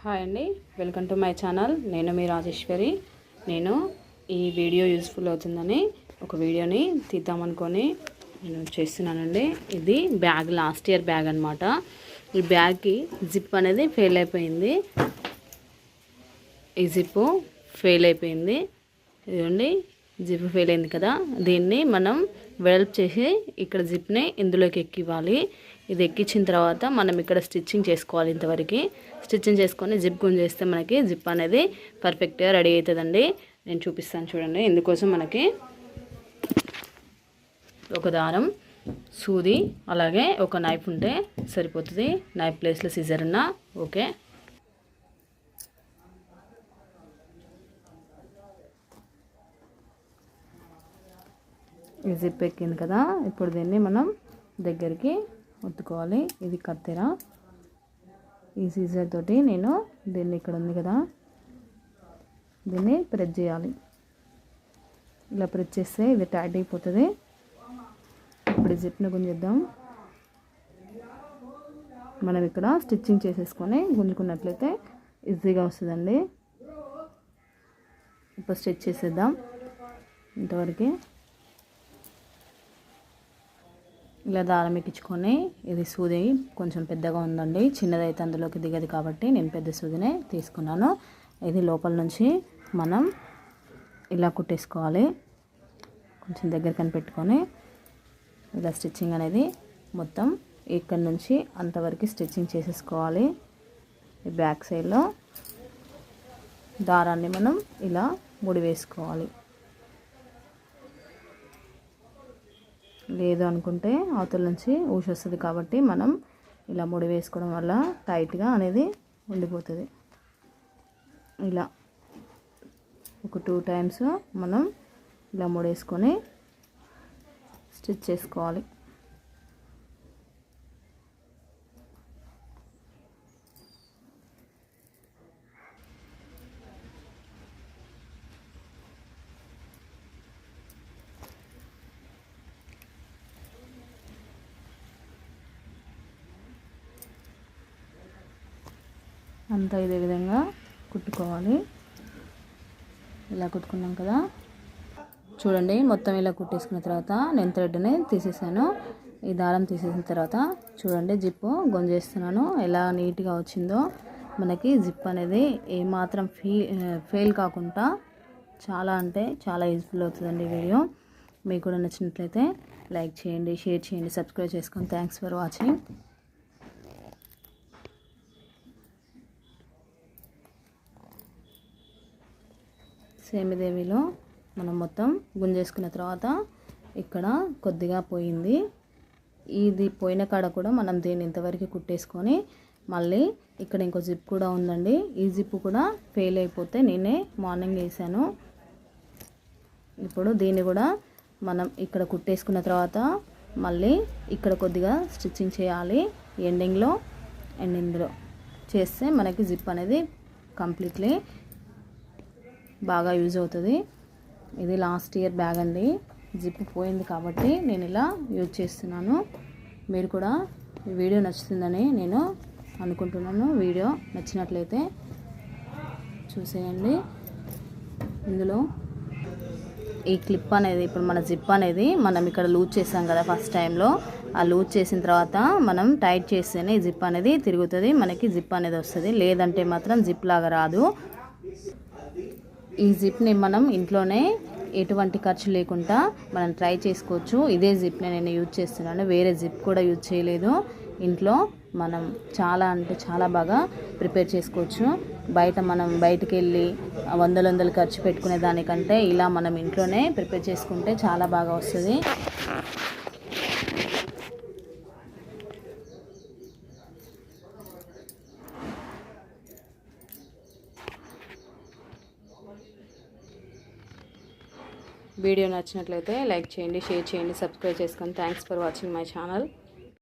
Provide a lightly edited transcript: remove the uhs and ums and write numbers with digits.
Hi అండి, welcome to my channel. నేను మీ రాజేశ్వరి. నేను ఈ వీడియో యూస్ఫుల్ అవుతుందని ఒక వీడియోని తీద్దామనుకొని నేను చేస్తున్నానండి. ఇది బ్యాగ్, లాస్ట్ ఇయర్ బ్యాగ్ అనమాట. ఈ బ్యాగ్కి జిప్ అనేది ఫెయిల్ అయిపోయింది. ఈ జిప్పు ఫెయిల్ అయిపోయింది. ఇదిగోండి, జిప్ ఫెయిల్ అయింది కదా. దీన్ని మనం వెడల్పు చేసి ఇక్కడ జిప్ని ఇందులోకి ఎక్కివ్వాలి. ఇది ఎక్కించిన తర్వాత మనం ఇక్కడ స్టిచ్చింగ్ చేసుకోవాలి. ఇంతవరకు స్టిచ్చింగ్ చేసుకొని జిప్ గుంజేస్తే మనకి జిప్ అనేది పర్ఫెక్ట్గా రెడీ అవుతుందండి. నేను చూపిస్తాను చూడండి. ఇందుకోసం మనకి ఒక దారం, సూది, అలాగే ఒక నైఫ్ ఉంటే సరిపోతుంది. నైఫ్ ప్లేస్లో సిజర్ ఉన్నా ఓకే. ఈ జిప్ ఎక్కింది కదా. ఇప్పుడు దీన్ని మనం దగ్గరికి ఒత్తుకోవాలి. ఇది కత్తెర. ఈ సీజర్ తోటి నేను దీన్ని, ఇక్కడ ఉంది కదా, దీన్ని ప్రెస్ చేయాలి. ఇలా ప్రెస్ చేస్తే ఇది టైట్ అయిపోతుంది. ఇప్పుడు జిప్ని గుంజేద్దాం. మనం ఇక్కడ స్టిచ్చింగ్ చేసేసుకొని గుంజుకున్నట్లయితే ఈజీగా వస్తుందండి. ఇప్పుడు స్టిచ్ చేసేద్దాం. ఇంతవరకు ఇలా దారం ఎక్కించుకొని, ఇది సూది కొంచెం పెద్దగా ఉందండి, చిన్నదైతే అందులోకి దిగదు కాబట్టి నేను పెద్ద సూదినే తీసుకున్నాను. ఇది లోపల నుంచి మనం ఇలా కుట్టేసుకోవాలి. కొంచెం దగ్గర కనిపెట్టుకొని ఇలా స్టిచ్చింగ్ అనేది మొత్తం ఇక్కడి నుంచి అంతవరకు స్టిచ్చింగ్ చేసేసుకోవాలి. ఈ బ్యాక్ సైడ్లో దారాన్ని మనం ఇలా ముడి వేసుకోవాలి. లేదు అనుకుంటే అవతల నుంచి ఊసి వస్తుంది కాబట్టి మనం ఇలా ముడి వేసుకోవడం వల్ల టైట్గా అనేది ఉండిపోతుంది. ఇలా ఒక 2 టైమ్స్ మనం ఇలా ముడేసుకొని స్టిచ్ చేసుకోవాలి. అంతా ఇదే విధంగా కుట్టుకోవాలి. ఇలా కుట్టుకున్నాం కదా. చూడండి, మొత్తం ఇలా కుట్టేసుకున్న తర్వాత నేను థ్రెడ్ని తీసేసాను. ఈ దారం తీసేసిన తర్వాత చూడండి, జిప్పు గొంజేస్తున్నాను ఎలా నీట్గా వచ్చిందో. మనకి జిప్ అనేది ఏమాత్రం ఫెయిల్ కాకుండా చాలా అంటే చాలా యూజ్ఫుల్ అవుతుందండి. వీడియో మీకు కూడా నచ్చినట్లయితే లైక్ చేయండి, షేర్ చేయండి, సబ్స్క్రైబ్ చేసుకొని. Thanks for watching. సేమ్ ఇదేవిలో మనం మొత్తం గుంజేసుకున్న తర్వాత ఇక్కడ కొద్దిగా పోయింది. ఇది పోయిన కాడ కూడా మనం దీన్ని ఇంతవరకు కుట్టేసుకొని మళ్ళీ ఇక్కడ ఇంకో జిప్ కూడా ఉందండి. ఈ జిప్ కూడా ఫెయిల్ అయిపోతే నేనే మార్నింగ్ వేసాను. ఇప్పుడు దీన్ని కూడా మనం ఇక్కడ కుట్టేసుకున్న తర్వాత మళ్ళీ ఇక్కడ కొద్దిగా స్టిచ్చింగ్ చేయాలి. ఎండింగ్లో అండ్ ఇందులో చేస్తే మనకి జిప్ అనేది కంప్లీట్లీ బాగా యూజ్ అవుతుంది. ఇది లాస్ట్ ఇయర్ బ్యాగ్ అండి. జిప్ పోయింది కాబట్టి నేను ఇలా యూజ్ చేస్తున్నాను. మీరు కూడా ఈ వీడియో నచ్చుతుందని నేను అనుకుంటున్నాను. వీడియో నచ్చినట్లయితే చూసేయండి. ఇందులో ఈ క్లిప్ అనేది, ఇప్పుడు మన జిప్ అనేది మనం ఇక్కడ లూజ్ చేసాం కదా ఫస్ట్ టైంలో, ఆ లూజ్ చేసిన తర్వాత మనం టైట్ చేస్తేనే ఈ జిప్ అనేది తిరుగుతుంది, మనకి జిప్ అనేది వస్తుంది. లేదంటే మాత్రం జిప్ లాగా రాదు. ఈ జిప్ని మనం ఇంట్లోనే ఎటువంటి ఖర్చు లేకుండా మనం ట్రై చేసుకోవచ్చు. ఇదే జిప్ని నేను యూజ్ చేస్తున్నాను, వేరే జిప్ కూడా యూజ్ చేయలేదు. ఇంట్లో మనం చాలా అంటే చాలా బాగా ప్రిపేర్ చేసుకోవచ్చు. మనం బయటకు వెళ్ళి వందలు ఖర్చు పెట్టుకునే దానికంటే ఇలా మనం ఇంట్లోనే ప్రిపేర్ చేసుకుంటే చాలా బాగా వస్తుంది. వీడియో నచ్చినట్లయితే లైక్ చేయండి, షేర్ చేయండి, సబ్స్క్రైబ్ చేసుకోండి. Thanks for watching my channel.